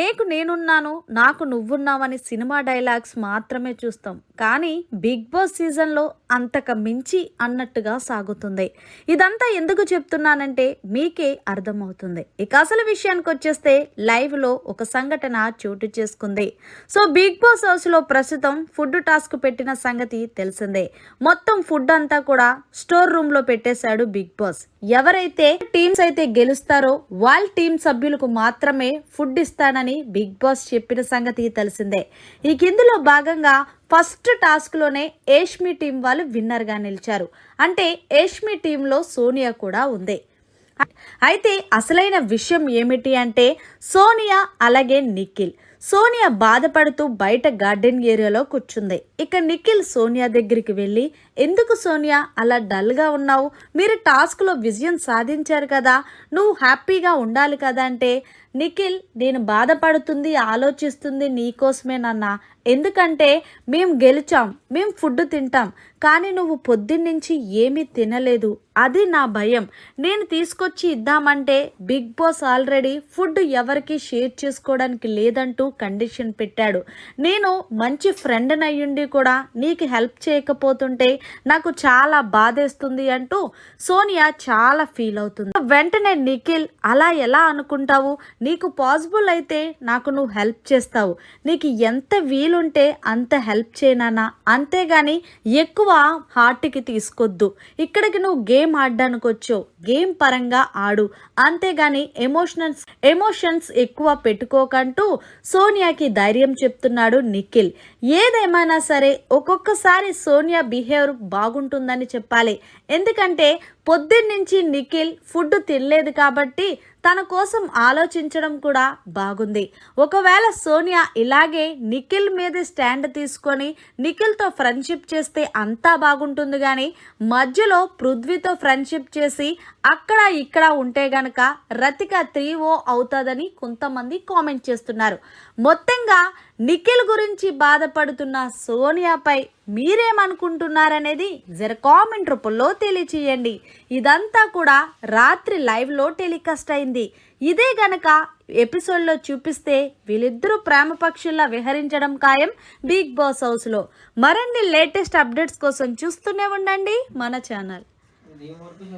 నీకు నేనున్నాను, నాకు నువ్వున్నావని సినిమా డైలాగ్స్ మాత్రమే చూస్తాం. కానీ బిగ్ బాస్ సీజన్‌లో అంతకు మించి అన్నట్టుగా సాగుతుంది. ఇదంతా ఎందుకు చెప్తున్నానంటే మీకే అర్థమవుతుంది. ఇక అసలు విషయానికొచ్చేస్తే లైవ్‌లో ఒక సంఘటన చోటు చేసుకుంది. సో బిగ్ బాస్ హౌస్‌లో ప్రస్తుతం ఫుడ్ టాస్క్ పెట్టిన సంగతి తెలిసిందే. మొత్తం ఫుడ్ అంతా కూడా స్టోర్ రూమ్‌లో పెట్టేశాడు బిగ్ బాస్. ఎవరైతే టీమ్స్ అయితే గెలుస్తారో వాళ్ళ టీం సభ్యులకు మాత్రమే ఫుడ్ ఇస్తానని బిగ్ బాస్ చెప్పిన సంగతి తెలిసిందే. ఈ కిందులో భాగంగా ఫస్ట్ టాస్క్లోనే ఏష్మి టీం వాళ్ళు విన్నర్గా నిలిచారు. అంటే ఏష్మి టీంలో సోనియా కూడా ఉంది. అయితే అసలైన విషయం ఏమిటి అంటే సోనియా అలాగే నిఖిల్. సోనియా బాధపడుతూ బయట గార్డెన్ ఏరియాలో కూర్చుంది. ఇక నిఖిల్ సోనియా దగ్గరికి వెళ్ళి, ఎందుకు సోనియా అలా డల్గా ఉన్నావు, మీరు టాస్క్లో విజయం సాధించారు కదా, నువ్వు హ్యాపీగా ఉండాలి కదా అంటే, నిఖిల్ నేను బాధపడుతుంది ఆలోచిస్తుంది నీకోసమే నాన్న, ఎందుకంటే మేము గెలిచాం, మేము ఫుడ్ తింటాం, కానీ నువ్వు పొద్దున్నుంచి ఏమీ తినలేదు, అది నా భయం. నేను తీసుకొచ్చి ఇద్దామంటే బిగ్ బాస్ ఆల్రెడీ ఫుడ్ ఎవరికి షేర్ చేసుకోవడానికి లేదంటూ కండిషన్ పెట్టాడు. నేను మంచి ఫ్రెండ్ని అయ్యుండి కూడా నీకు హెల్ప్ చేయకపోతుంటే నాకు చాలా బాధేస్తుంది అంటూ సోనియా చాలా ఫీల్ అవుతుంది. వెంటనే నిఖిల్ అలా ఎలా అనుకుంటావు, నీకు పాసిబుల్ అయితే నాకు నువ్వు హెల్ప్ చేస్తావు, నీకు ఎంత వీలుంటే అంత హెల్ప్ చేయనా, అంతేగాని ఎక్కువ హార్ట్కి తీసుకొద్దు, ఇక్కడికి నువ్వు గేమ్ ఆడడానికి వచ్చావు, గేమ్ పరంగా ఆడు, అంతేగాని ఎమోషన్స్ ఎక్కువ పెట్టుకోకంటూ సోనియాకి ధైర్యం చెప్తున్నాడు నిఖిల్. ఏదేమైనా సరే ఒక్కొక్కసారి సోనియా బిహేవియర్ బాగుంటుందని చెప్పాలి. ఎందుకంటే పొద్దున్నుంచి నిఖిల్ ఫుడ్ తినలేదు కాబట్టి తన కోసం ఆలోచించడం కూడా బాగుంది. ఒకవేళ సోనియా ఇలాగే నిఖిల్ మీద స్టాండ్ తీసుకొని నిఖిల్తో ఫ్రెండ్షిప్ చేస్తే అంతా బాగుంటుంది, కానీ మధ్యలో పృథ్వీతో ఫ్రెండ్షిప్ చేసి అక్కడ ఇక్కడ ఉంటే గనక రతిక 3-0 అవుతుందని కొంతమంది కామెంట్ చేస్తున్నారు. మొత్తంగా నిఖిల్ గురించి బాధపడుతున్న సోనియాపై మీరేమనుకుంటున్నారనేది జర కామెంట్ రూపంలో తెలియచేయండి. ఇదంతా కూడా రాత్రి లైవ్లో టెలికాస్ట్ అయింది. ఇదే గనక ఎపిసోడ్లో చూపిస్తే వీళ్ళిద్దరూ ప్రేమ పక్షుల్లా విహరించడం ఖాయం బిగ్ బాస్ హౌస్లో. మరిన్ని లేటెస్ట్ అప్డేట్స్ కోసం చూస్తూనే ఉండండి మన ఛానల్.